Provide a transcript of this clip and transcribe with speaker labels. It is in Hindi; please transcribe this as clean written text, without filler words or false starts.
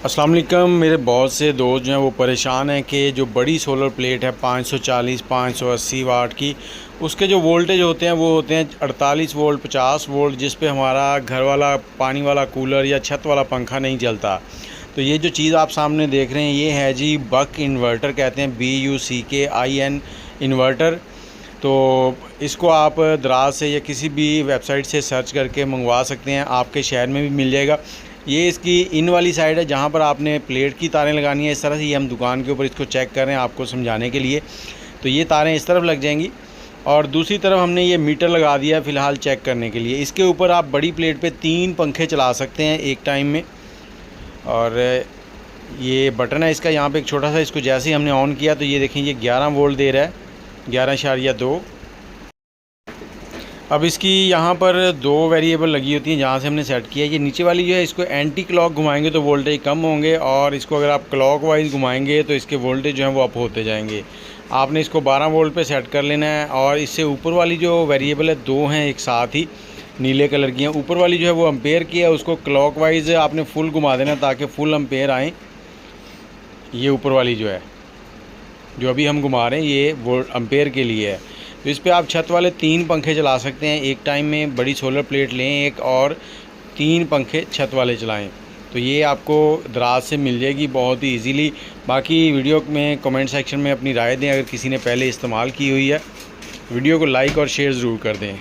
Speaker 1: अस्सलाम वालेकुम। मेरे बहुत से दोस्त जो हैं वो परेशान हैं कि जो बड़ी सोलर प्लेट है 540 580 वाट की, उसके जो वोल्टेज होते हैं वो होते हैं 48 वोल्ट 50 वोल्ट, जिस पे हमारा घर वाला पानी वाला कूलर या छत वाला पंखा नहीं चलता। तो ये जो चीज़ आप सामने देख रहे हैं ये है जी बक इन्वर्टर, कहते हैं BUCKIN इन्वर्टर। तो इसको आप दराज से या किसी भी वेबसाइट से सर्च करके मंगवा सकते हैं, आपके शहर में भी मिल जाएगा। ये इसकी इन वाली साइड है जहाँ पर आपने प्लेट की तारें लगानी है। इस तरह से ये हम दुकान के ऊपर इसको चेक कर रहे हैं आपको समझाने के लिए। तो ये तारें इस तरफ लग जाएंगी और दूसरी तरफ हमने ये मीटर लगा दिया है फ़िलहाल चेक करने के लिए। इसके ऊपर आप बड़ी प्लेट पे 3 पंखे चला सकते हैं एक टाइम में। और ये बटन है इसका, यहाँ पे एक छोटा सा, इसको जैसे ही हमने ऑन किया तो ये देखें ये 11 वोल्ट दे रहा है, 11.2। अब इसकी यहाँ पर 2 वेरिएबल लगी होती हैं जहाँ से हमने सेट किया है। ये नीचे वाली जो है इसको एंटी क्लॉक घुमाएंगे तो वोल्टेज कम होंगे, और इसको अगर आप क्लॉक वाइज घुमाएंगे तो इसके वोल्टेज जो हैं वो अप होते जाएंगे। आपने इसको 12 वोल्ट पे सेट कर लेना है। और इससे ऊपर वाली जो वेरिएबल है 2 हैं एक साथ ही नीले कलर की हैं। ऊपर वाली जो है वो एम्पेयर की है, उसको क्लॉक वाइज आपने फुल घुमा देना ताकि फुल एम्पेयर आए। ये ऊपर वाली जो है जो अभी हम घुमा रहे हैं ये वो एम्पेयर के लिए है। तो इस पे आप छत वाले 3 पंखे चला सकते हैं एक टाइम में। बड़ी सोलर प्लेट लें एक और 3 पंखे छत वाले चलाएं। तो ये आपको दराज से मिल जाएगी बहुत ही इजीली। बाकी वीडियो में कमेंट सेक्शन में अपनी राय दें अगर किसी ने पहले इस्तेमाल की हुई है। वीडियो को लाइक और शेयर ज़रूर कर दें।